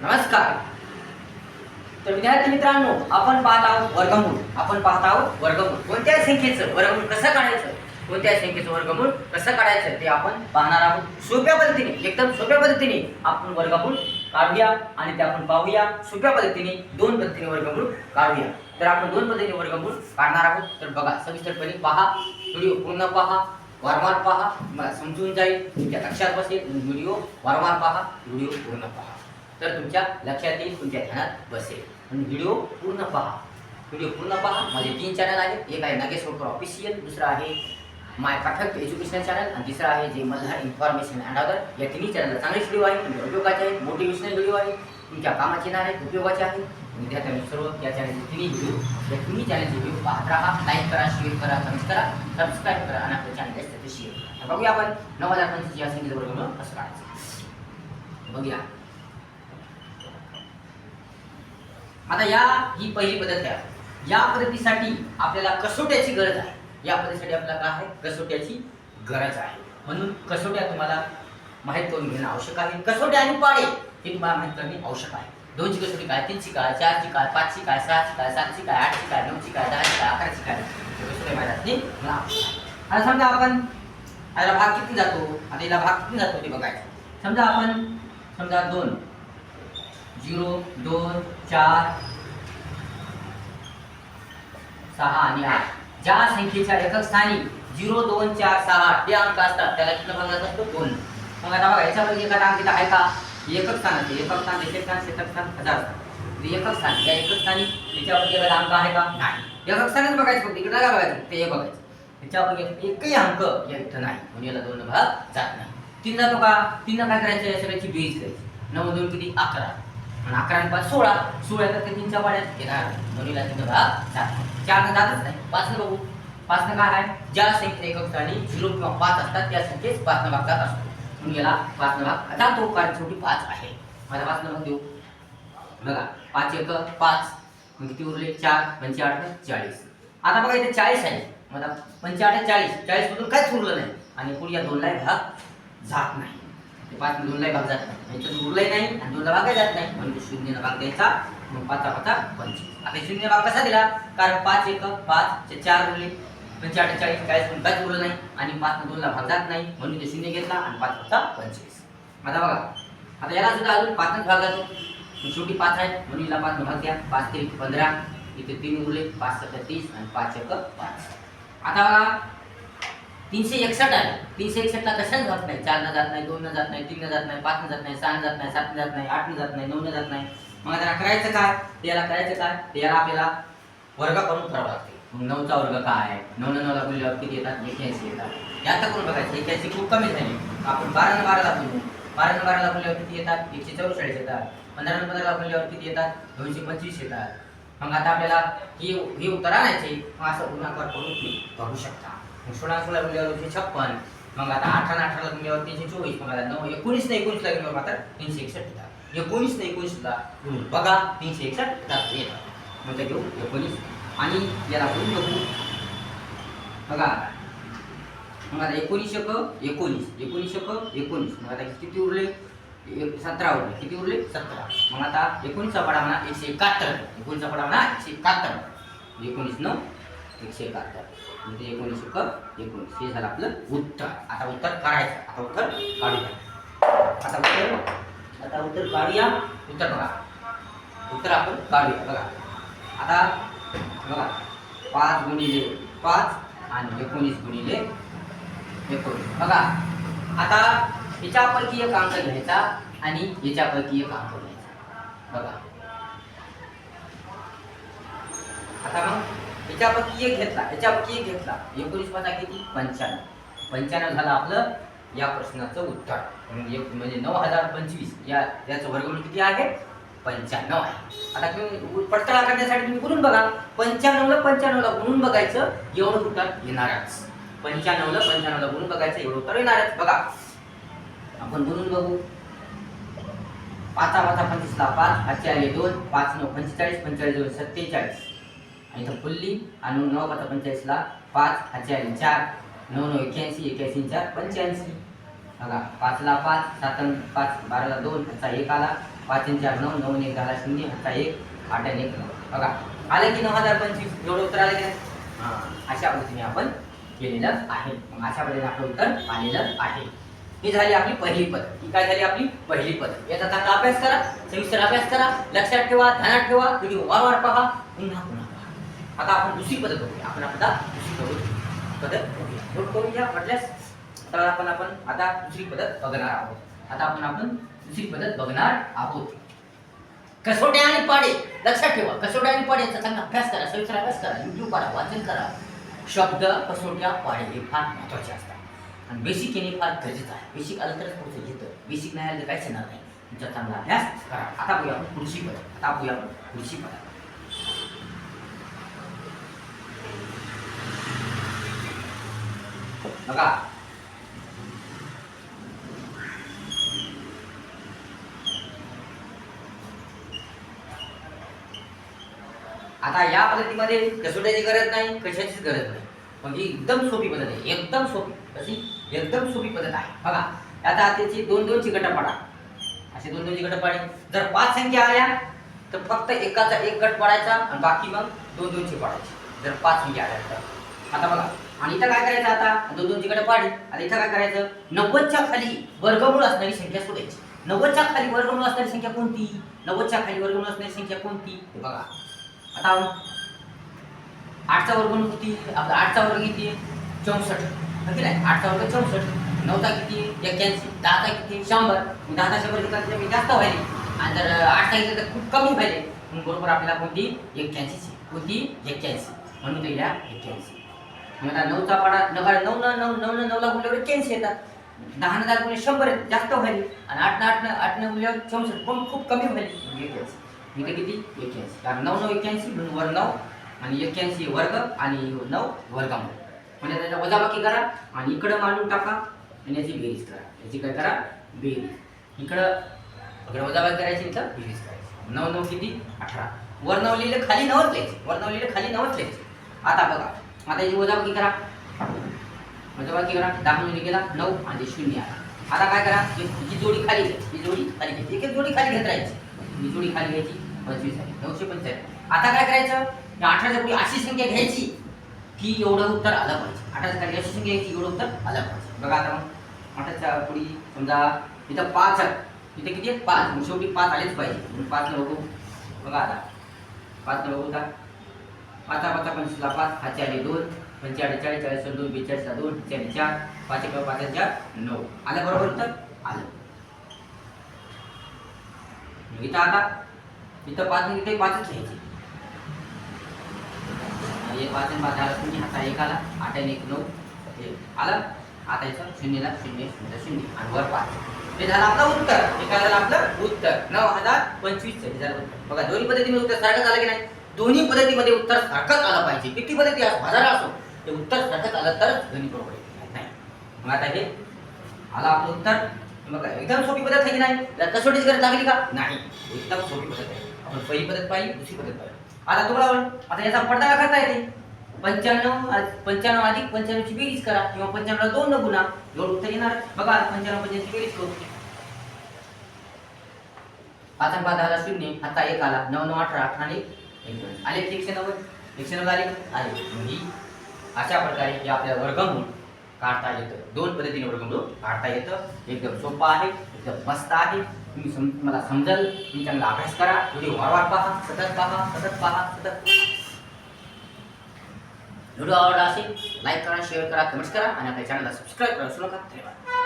नमस्कार. तर विद्यार्थी मित्रांनो, आपण पाहत आहोत वर्गमूळ. कोणत्या संख्येचं वर्गमूळ कसं काढायचं, ते आपण पाहणार आहोत. सोप्या पद्धतीने, एकदम सोप्या पद्धतीने आपण वर्गमूळ काढूया आणि ते आपण पाहूया. सोप्या पद्धतीने दोन पद्धतीने वर्गमूळ काढूया. तर आपण दोन पद्धतीने वर्गमूळ काढणार आहोत. तर बघा, सविस्तरपणे पहा, व्हिडिओ पूर्ण पहा, वारंवार पहा, मला समजून जाईल, तुमच्या लक्षात बसेल. व्हिडिओ वारंवार पहा, व्हिडिओ पूर्ण पहा, तर तुमच्या लक्षात येईल, तुमच्या ध्यानात बसेल. आणि व्हिडिओ पूर्ण पहा. माझे 3 चॅनल आहेत. एक आहे नागेश होळकर ऑफिशियल, दुसरा आहे माय परफेक्ट एज्युकेशन चॅनल आणि तिसरा आहे जे मल्हार इन्फॉर्मेशन अँड अदर. या तिन्ही चॅनलला चांगले व्हिडिओ आहे, तुमच्या उपयोगाचे आहेत, मोटिवेशनल व्हिडिओ आहे, तुमच्या कामाचे येणार आहेत, उपयोगाचे आहेत. विद्यार्थ्यांनी सर्व या चॅनलचे तिन्ही चॅनलचे व्हिडिओ पाहत राहा. लाईक करा, शेअर करा, कमेंट करा, सबस्क्राईब करा आणि आपल्या चॅनल जास्त शेअर करा. बघूया आपण 9025 या संख्येचं वर्गमूळ कसं काढायचं बघूया. आता ही पहिली पद्धत आहे. या पद्धतीसाठी आपल्याला कसोट्याची गरज आहे. कसोट्याची गरज आहे. म्हणून कसोट्या तुम्हाला माहीत करून घेणं आवश्यक आहे. कसोट्या आणि पाढे हे तुम्हाला माहीत करणे आवश्यक आहे. 2ची कसोटी काय, 3ची काय, 4ची काय, 5ची काय, 6ची काय, 7ची काय, 8ची काय, 9ची काय, 10ची काय, 11ची काय, कसोट्या माहीत असणे मला आवश्यक आहे. आता समजा आपण याला भाग किती जातो, ते बघायचं. समजा 2 0 2 4 6 आणि 8 ज्या संख्येच्या एकक स्थानी 0 2 4 6 8 हे अंक असतात त्याला किती भाग असतो 2. मग आता बघा, याच्यामध्ये एखादा अंक इथं आहे का, एकक स्थान, शतक स्थान, हजार स्थान. एकक स्थान, या एकक स्थानी याच्यामध्ये एखादा अंक आहे का, नाही. एकक स्थानच बघायचं, फक्त इकडे काय बघायचं, ते बघायचं. याच्यामध्ये एकही अंक या इथं नाही, म्हणून याला 2 भाग जात नाही. 3 जातो का, 3 काय करायचं, या सगळ्याची बेरीज करायची. 9 2 किती, 11 आणि 11 आणि 5 16. 16 तर 3च्या पाड्यात येणार, म्हणून याला 3 भाग जात नाही. 4 जातच नाही. 5 बघू, 5 काय आहे, ज्या संख्येत एकक स्थानी 0 किंवा 5 असतात त्या संख्येस 5 भाग जात असतो, म्हणून याला 5 भाग जातो, कारण शेवटी 5 आहे. माझा 5 भाग देऊ बघा. 5 1 5, मग किती उरले, 4 5 8 40. आता बघा इथे 40 आहे. मला 5 8 40 मधून काहीच उरलं नाही आणि पुढे या 2 ला भाग जात नाही. 5 2 ला भाग जात नाही, याच्यात उरलंही नाही आणि 2 ला भाग जात नाही, म्हणजे 0 भाग द्यायचा. मग 5 5 25. आता 0 भाग कसा दिला, कारण 5 1 5 4 उरले, 5 8 40 40 काहीच उरलं नाही आणि 5 2 ला भाग जात नाही, म्हणून ते 0 घेतला आणि 5 5 25. आता बघा, आता याला सुद्धा अजून 5 भाग जातो, शेवटी 5 आहे, म्हणून याला 5 भाग द्या. 5 3 15, इथे 3 उरले, 5 7 30 आणि 5 1 5. आता बघा 361 आहे. 361 ला कशाच जात नाही, 4 न जात नाही, 2 न जात नाही, 3 न जात नाही, 5 न जात नाही, 6 न जात नाही, 7 न जात नाही, 8 न जात नाही, 9 न जात नाही. मग आता करायचं काय, याला आपल्याला वर्ग करून करावं लागते. मग 9चा वर्ग काय आहे, 9 न 9 ला गुणल्यावर किती येतात, 81 येतात. याचा करून बघायचं, 81 खूप कमी झाली. आपण 12 न 12 ला गुणू, 12 न 12 ला गुणल्यावर किती येतात, 144 येतात. 15 न 15 ला गुणल्यावर किती येतात, 225 येतात. मग आता आपल्याला हे उत्तर आणायचे. मग असं गुणाकार करून तुम्ही बघू शकता. 16 16 गुणल्यावर 56. मग आता 18 18 ला गुणल्यावर 324. मग आता 9 19 ने 19 ला गुणल्यावर मात्र 361 येतात. 19 ने 19 ला गुणून बघा 361 येतात. मग ते घेऊ 19 आणि याला गुणून बघू बघा. मग आता 19 मग आता किती उरले, 17 उरले. किती उरले, 17. मग आता 19चा पाढा म्हणा 171. 19चा पाढा म्हणा 171. 19 9 171 म्हणजे 19 1 19. हे झालं आपलं उत्तर. आता उत्तर काढायचं. आता उत्तर काढूया. उत्तर बघा. उत्तर आपण काढूया बघा. आता बघा 5 गुणिले 5 आणि 19 गुणिले 19 बघा. आता याच्यापैकी एक अंक घ्यायचा आणि याच्यापैकी एक अंक घ्यायचा बघा. आता मग याच्यापैकी एक घेतला, 19 पाचा किती, 95 झालं आपलं या प्रश्नाचं उत्तर. म्हणजे 9025 याचं वर्गमूळ किती आहे, 95 आहे. आता तुम्ही पडताळा करण्यासाठी तुम्ही गुणून बघा. 95 ला गुणून बघायचं, एवढं उत्तर येणारच. 95 ला गुणून बघायचं, एवढं उत्तर येणारच. बघा आपण गुणून बघू. 5 5 25 ला 5 5 आले 2, 5 9 45 45 2 47 आणि इथं फुल्ली. आणि 9 5 45 ला 5 5 आले 4 9 9 81 81 4 85. बघा 5 ला 5 7 5 12 ला 2 त्याचा 1 आला 5 आणि 4 9, 9 आणि 1 10 0, हातचा 1, 8 आणि 1 9. बघा आलं की 9025 एवढं उत्तर आलं की नाही? अशा पद्धतीने आपण केलेलं आहे. मग अशा पद्धतीने आपलं उत्तर आलेलं आहे. ही झाली आपली पहिली पद्धत. ही काय झाली आपली पहिली पद्धत. याचा चांगला अभ्यास करा, सविस्तर अभ्यास करा, लक्षात ठेवा, ध्यानात ठेवा, व्हिडिओ वारंवार पहा, पुन्हा पुन्हा पहा. आता आपण दुसरी पद्धत बघूया. आपण आता दुसरी पद्धत बघूया. नोट करून घ्या म्हटल्यास. तर आपण आता दुसरी पद्धत बघणार आहोत. आता आपण दुसरी पद्धत बघणार आहोत. कसोट्या आणि पाढे. लक्षात ठेवा, कसोट्या आणि पाढ्याचा चांगला अभ्यास करा, सविस्तर अभ्यास करा, युट्यूब करा, वाचन करा. शब्द, कसोट्या, पाढे हे फार महत्त्वाचे असतात आणि बेसिक येणे फार गरजेचं आहे. बेसिक आलं तरच पुढचं घेतं, बेसिक नाही आलं तर काहीच येणार नाही. तुमचा चांगला अभ्यास करा. आता बघूया आपण पुढची पद्धत. बघा आता या पद्धतीमध्ये कसोट्याची गरज नाही, कशाचीच गरज नाही. मग ही एकदम सोपी पद्धत आहे. एकदम सोपी. कशी? एकदम सोपी पद्धत आहे. बघा आता त्याची 2-2ची गट पाडा. असे 2-2ची गट पाडे. जर 5 संख्या आल्या तर फक्त एकाचा एक गट पाडायचा आणि बाकी मग 2-2ची पाडायची. जर 5 संख्या आल्या तर. आता बघा आणि इथं काय करायचं, आता 2-2ची गट पाडली. आता इथं काय करायचं, 90च्या खाली वर्गमूळ असणारी संख्या शोधायची. 90च्या खाली वर्गमूळ असणारी संख्या कोणती? 90च्या खाली वर्गमूळ असणारी संख्या कोणती? बघा आता 8चा वर्गमूळ किती? आपला 8चा वर्ग किती? 64. नक्की नाही, 8चा वर्ग 64. 9चा किती? 81. 10चा किती? 100. 10चा 100 घेतला तर जास्त व्हायले आणि जर 8चा घेतला तर खूप कमी व्हायले. म्हणून बरोबर आपल्याला कोणती? 81ची. कोणती? 81. म्हणून ते घ्या 81. मग आता 9चा पाडा 9ला गुणल्यावर 81 येतात. 10 गुणले 100 जास्त व्हायले आणि 8 गुणल्यावर 64 पण खूप कमी व्हायले. 81. इथे किती? 81. कारण 9 9 81 म्हणून वर 9 आणि 81 वर्ग आणि 9 वर्गमूळ. म्हणजे त्याचा वजाबाकी करा आणि इकडं मांडून टाका आणि याची बेरीज करा. याची काय करा? बेरीज. इकडं वजाबाकी करायची, इथं बेरीज करायची. 9 9 किती? 18. वर 9 लिहिलं, खाली 9 लिहायचे. आता बघा आता याची वजाबाकी करा. 10 म्हणजे गेला 9 आणि 0 आला. आता काय करा, ही जोडी खाली घ्यायची. एक जोडी खाली घेत राहायची. ही जोडी खाली घ्यायची. 25 आहे. 945. आता काय करायचं, 18च्या पुढे अशी संख्या घ्यायची की एवढं उत्तर आलं पाहिजे. 18च्या खाली अशी संख्या घ्यायची एवढं उत्तर आलं पाहिजे. बघा आता मग 18च्या पुढे समजा इथं 5 आहे. इथे किती आहे? 5. मग शेवटी 5 आलेच पाहिजे. 5 न बघू. बघा आता 5 न बघू का? 5 25 ला 5, हाचे आले 2, 45 40 40 2 42 ला 2 4 4 5 1 5 4 9. आलं बरोबर उत्तर? आलं. इथं आता इथं 5 इथे 5च घ्यायची. हे 5 आणि 5 आला 0, हाता 1 आला, 8 आणि 1 9 हे आलं. आता याचं 0 ला 0 0 0 आणि वर 5. हे झालं आपलं उत्तर. हे काय झालं आपलं उत्तर? 9025 हे झालं उत्तर. बघा दोन्ही पद्धतीने उत्तर सारखंच आलं की नाही? दोन्ही पद्धतीमध्ये उत्तर सारखंच आलं पाहिजे. किती पद्धती असो, हजार असो, ते उत्तर सारखंच आलं तर गणित बरोबर येईल. नाही मग आता हे आलं आपलं उत्तर. मग एकदम सोपी पद्धत आहे की नाही? कसोटीची गरज लागली का? नाही, एकदम सोपी पद्धत आहे. आपण पहिली पद्धत पाहिली, दुसरी पद्धत पाहिली. आता तुम्हाला आता याचा पडदा करता येते. 95 अधिक 95ची बेरीज करा किंवा 95 ला 2 न गुणा, एवढं उत्तर येणार. बघा 95 ची बेरीज करू. 5 आणि 5 10 ला 0, हाता 1 आला, 9 9 18 18 आणि 1 आले 190 आले. ही अशा प्रकारे हे आपल्या वर्गमूळ काढता येतं. दोन पद्धतीने वर्गमूळ काढता येतं. एकदम सोपं आहे, एकदम मस्त आहे. तुम्हाला समजेल. तुम्ही चांगला अभ्यास करा, व्हिडिओ वारंवार पहा, सतत पहा. व्हिडिओ आवडला असेल लाईक करा, शेअर करा, कमेंट्स करा आणि आपल्या चॅनलला सबस्क्राईब करा. धन्यवाद.